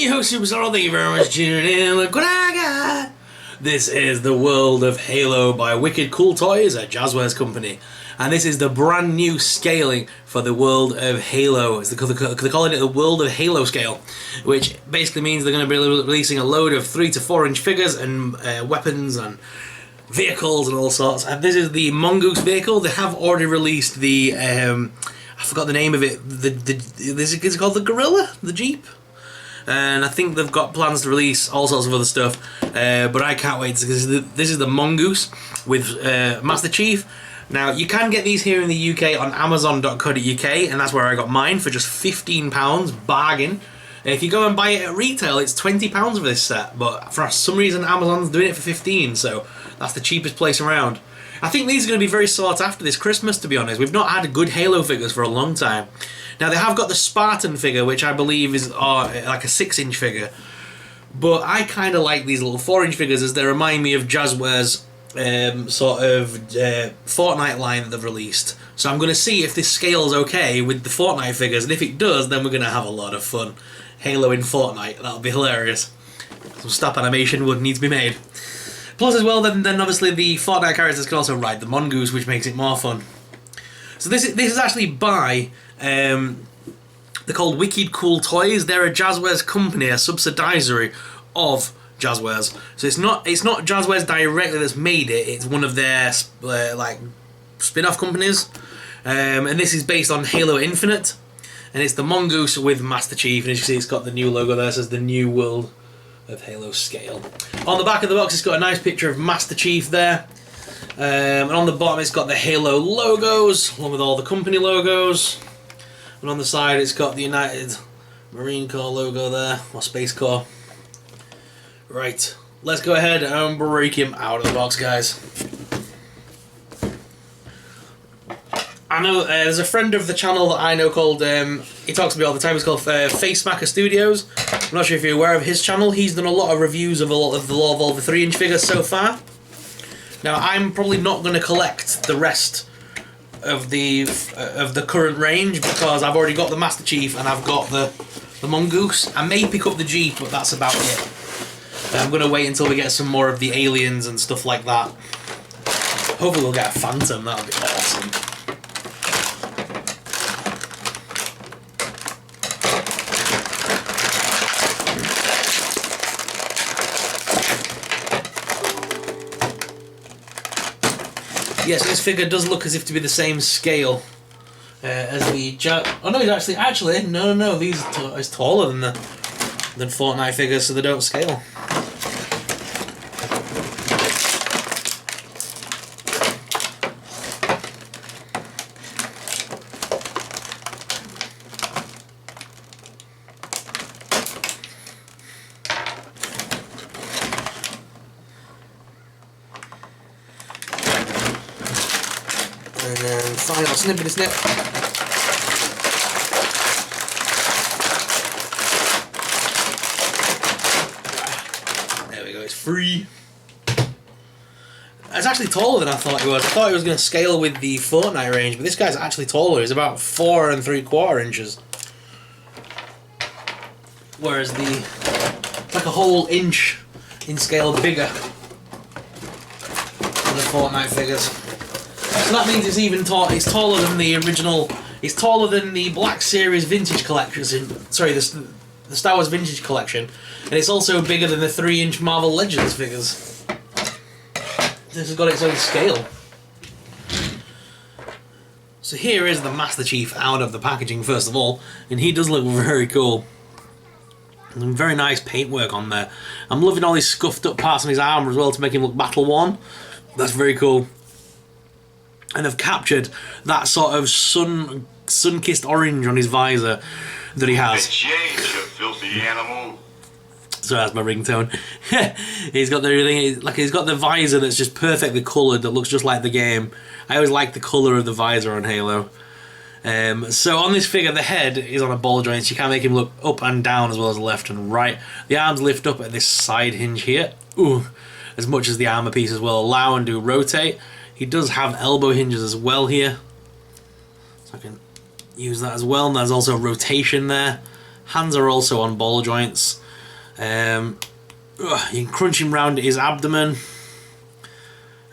your host, Superstar. Thank you very much for tuning in. Look what I got! This is the World of Halo by Wicked Cool Toys, a Jazwares company. And this is the brand new scaling for the World of Halo. They're calling it the World of Halo scale, which basically means they're going to be releasing a load of 3 to 4 inch figures and weapons and vehicles and all sorts. And this is the Mongoose vehicle. They have already released the I forgot the name of it. Is it called the Gorilla? The Jeep? And I think they've got plans to release all sorts of other stuff. But I can't wait, because this is the Mongoose with Master Chief. Now, you can get these here in the UK on Amazon.co.uk, and that's where I got mine for just £15, bargain. If you go and buy it at retail, it's £20 for this set, but for some reason Amazon's doing it for 15, so that's the cheapest place around. I think these are going to be very sought after this Christmas, to be honest. We've not had good Halo figures for a long time. Now, they have got the Spartan figure, which I believe is like a 6-inch figure. But I kind of like these little 4-inch figures, as they remind me of Jazwares' Fortnite line that they've released. So I'm going to see if this scales okay with the Fortnite figures, and if it does, then we're going to have a lot of fun. Halo in Fortnite, that'll be hilarious. Some stop animation would need to be made. Plus as well, then obviously the Fortnite characters can also ride the Mongoose, which makes it more fun. So this is actually by, they're called Wicked Cool Toys. They're a Jazwares company, a subsidiary of Jazwares. So it's not Jazwares directly that's made it. It's one of their like spin-off companies, and this is based on Halo Infinite, and it's the Mongoose with Master Chief. And as you see, it's got the new logo there. It says the New World of Halo scale. On the back of the box, it's got a nice picture of Master Chief there, and on the bottom, it's got the Halo logos along with all the company logos. And on the side, it's got the United Marine Corps logo there, or Space Corps. Right, let's go ahead and break him out of the box, guys. I know there's a friend of the channel that I know called, he talks to me all the time, it's called Face Smacker Studios. I'm not sure if you're aware of his channel. He's done a lot of reviews of a lot of the Lord of the 3-inch figures so far. Now, I'm probably not going to collect the rest of the current range, because I've already got the Master Chief and I've got the Mongoose. I may pick up the Jeep, but that's about it. I'm going to wait until we get some more of the aliens and stuff like that. Hopefully we'll get a Phantom, that'll be awesome. Yes, this figure does look as if to be the same scale as the oh no, he's actually no. These is taller than Fortnite figures, so they don't scale. And then final snippety snip. There we go, it's free. It's actually taller than I thought it was. I thought it was going to scale with the Fortnite range, but this guy's actually taller. He's about 4 3/4 inches. Whereas it's like a whole inch in scale bigger than the Fortnite figures. So that means it's even it's taller than the original. It's taller than the Black Series Vintage Collection. Sorry, the Star Wars Vintage Collection, and it's also bigger than the 3-inch Marvel Legends figures. This has got its own scale. So here is the Master Chief out of the packaging first of all, and he does look very cool. And very nice paintwork on there. I'm loving all these scuffed up parts on his armor as well to make him look battle worn. That's very cool. And they've captured that sort of sun-kissed orange on his visor that he has. Change, you filthy animal. So that's my ringtone. He's got he's got the visor that's just perfectly coloured, that looks just like the game. I always like the colour of the visor on Halo. So on this figure, the head is on a ball joint, so you can make him look up and down as well as left and right. The arms lift up at this side hinge here. Ooh, as much as the armour pieces will allow and do rotate. He does have elbow hinges as well here, so I can use that as well. And there's also rotation there. Hands are also on ball joints. You can crunch him round his abdomen.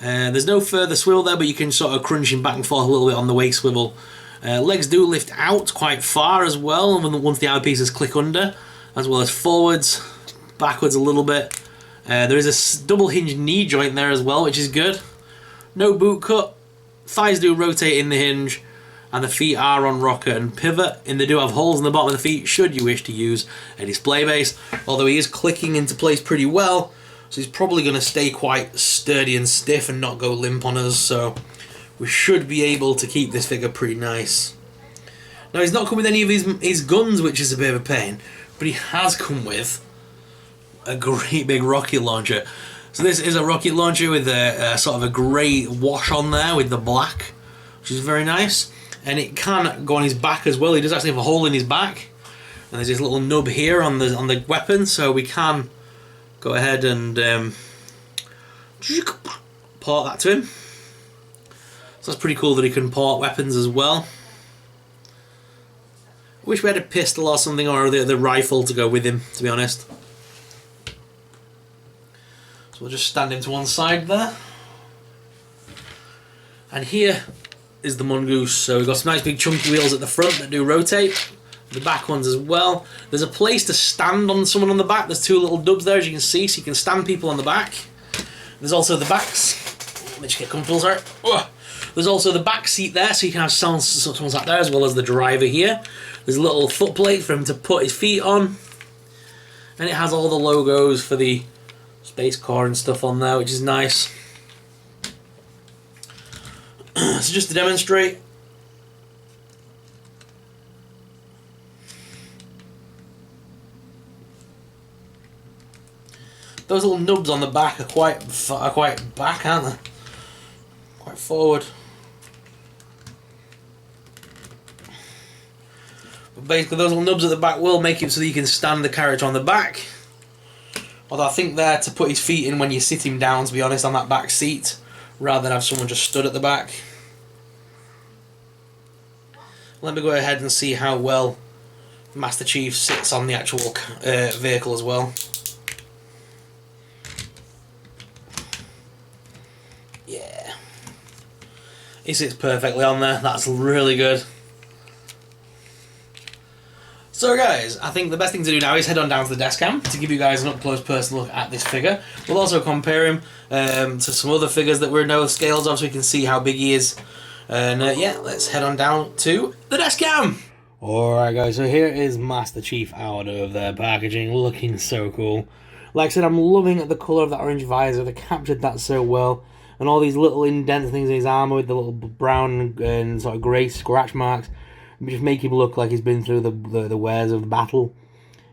There's no further swivel there, but you can sort of crunch him back and forth a little bit on the waist swivel. Legs do lift out quite far as well once the eyepieces click under, as well as forwards, backwards a little bit. There is a double hinged knee joint there as well, which is good. No boot cut. Thighs do rotate in the hinge, and the feet are on rocker and pivot, and they do have holes in the bottom of the feet should you wish to use a display base, although he is clicking into place pretty well, so he's probably going to stay quite sturdy and stiff and not go limp on us, so we should be able to keep this figure pretty nice. Now, he's not come with any of his guns, which is a bit of a pain, but he has come with a great big rocket launcher. So this is a rocket launcher with a sort of a grey wash on there with the black, which is very nice. And it can go on his back as well. He does actually have a hole in his back, and there's this little nub here on the weapon, so we can go ahead and port that to him. So that's pretty cool that he can port weapons as well. I wish we had a pistol or something, or the rifle to go with him, to be honest. So we'll just stand him to one side there. And here is the Mongoose. So we've got some nice big chunky wheels at the front that do rotate. The back ones as well. There's a place to stand on someone on the back. There's two little dubs there, as you can see, so you can stand people on the back. There's also the backs. Let me just get comfortable, sorry. There's also the back seat there, so you can have someone sat there, as well as the driver here. There's a little foot plate for him to put his feet on. And it has all the logos for the Space Corps and stuff on there, which is nice. So just to demonstrate, those little nubs on the back are quite back, aren't they? Quite forward. But basically, those little nubs at the back will make it so that you can stand the character on the back. Although I think they're to put his feet in when you sit him down, to be honest, on that back seat, rather than have someone just stood at the back. Let me go ahead and see how well Master Chief sits on the actual vehicle as well. Yeah. He sits perfectly on there, that's really good. So guys, I think the best thing to do now is head on down to the desk cam to give you guys an up-close personal look at this figure. We'll also compare him to some other figures that we're no scales of, so we can see how big he is. And yeah, let's head on down to the desk cam. Alright guys, so here is Master Chief out of their packaging, looking so cool. Like I said, I'm loving the colour of that orange visor, they captured that so well. And all these little indent things in his armour with the little brown and sort of grey scratch marks. Just make him look like he's been through the wares of the battle.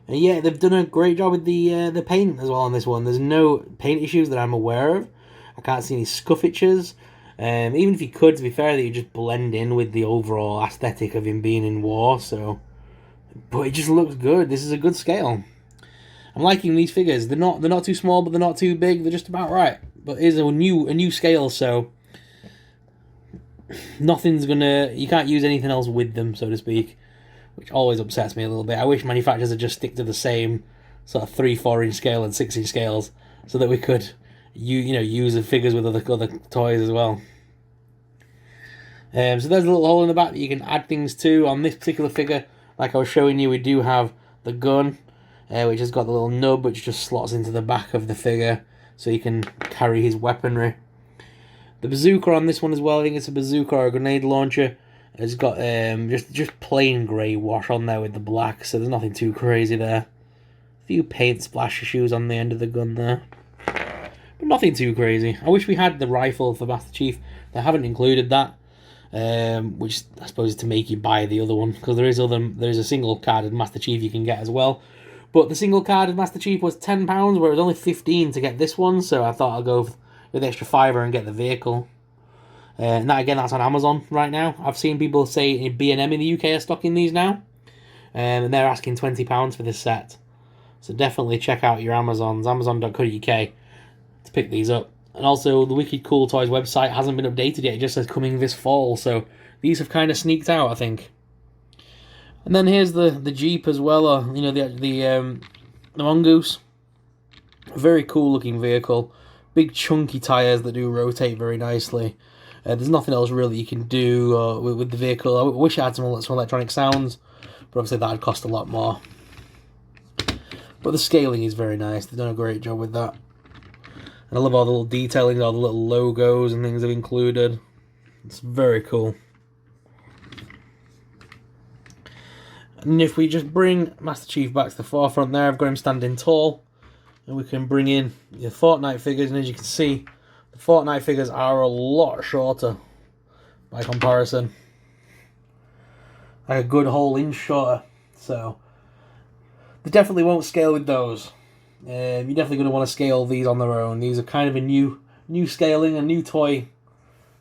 And yeah, they've done a great job with the paint as well on this one. There's no paint issues that I'm aware of. I can't see any scuff itches. Even if you could, to be fair, that you just blend in with the overall aesthetic of him being in war. So, but it just looks good. This is a good scale. I'm liking these figures. They're not too small, but they're not too big. They're just about right. But it is a new scale, so nothing's gonna. You can't use anything else with them, so to speak, which always upsets me a little bit. I wish manufacturers would just stick to the same sort of 3-4 inch scale and 6 inch scales, so that we could use the figures with other toys as well. So there's a little hole in the back that you can add things to. On this particular figure, like I was showing you, we do have the gun, which has got the little nub which just slots into the back of the figure, so you can carry his weaponry. The bazooka on this one as well, I think it's a bazooka or a grenade launcher. It's got just plain grey wash on there with the black, so there's nothing too crazy there. A few paint splash issues on the end of the gun there, but nothing too crazy. I wish we had the rifle for Master Chief. They haven't included that, which I suppose is to make you buy the other one, because there is a single carded Master Chief you can get as well. But the single carded Master Chief was £10, where it was only $15 to get this one, so I thought I'll go with the extra £5 and get the vehicle. And that, again, that's on Amazon right now. I've seen people say B&M in the UK are stocking these now, and they're asking £20 for this set. So definitely check out your Amazons, amazon.co.uk, to pick these up. And also, the Wicked Cool Toys website hasn't been updated yet. It just says coming this fall, so these have kind of sneaked out, I think. And then here's the Jeep as well, or the the Mongoose. Very cool looking vehicle. Big chunky tyres that do rotate very nicely. There's nothing else really you can do with the vehicle. I wish I had some electronic sounds, but obviously that'd cost a lot more. But the scaling is very nice. They've done a great job with that. And I love all the little detailing, all the little logos and things they've included. It's very cool. And if we just bring Master Chief back to the forefront there, I've got him standing tall. And we can bring in the Fortnite figures, and as you can see, the Fortnite figures are a lot shorter by comparison. Like a good whole inch shorter. So, they definitely won't scale with those. You're definitely going to want to scale these on their own. These are kind of a new scaling, a new toy.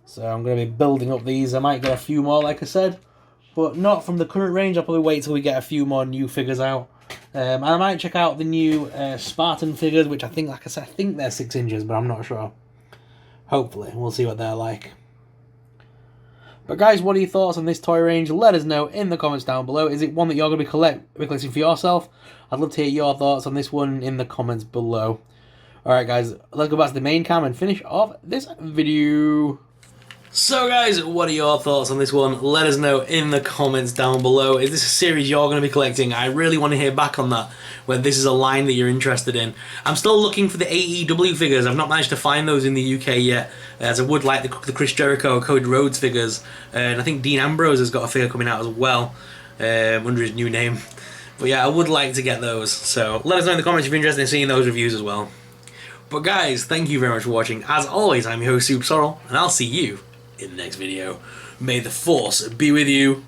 So I'm going to be building up these. I might get a few more, like I said. But not from the current range. I'll probably wait till we get a few more new figures out. And I might check out the new Spartan figures, which I think, like I said, I think they're 6 inches, but I'm not sure. Hopefully, we'll see what they're like. But guys, what are your thoughts on this toy range? Let us know in the comments down below. Is it one that you're going to be collecting for yourself? I'd love to hear your thoughts on this one in the comments below. Alright guys, let's go back to the main cam and finish off this video. So guys, what are your thoughts on this one? Let us know in the comments down below. Is this a series you're going to be collecting? I really want to hear back on that, whether this is a line that you're interested in. I'm still looking for the AEW figures. I've not managed to find those in the UK yet, as I would like the Chris Jericho, Cody Rhodes figures. And I think Dean Ambrose has got a figure coming out as well, under his new name. But yeah, I would like to get those. So let us know in the comments if you're interested in seeing those reviews as well. But guys, thank you very much for watching. As always, I'm your host, Soup Sorrel, and I'll see you in the next video. May the Force be with you.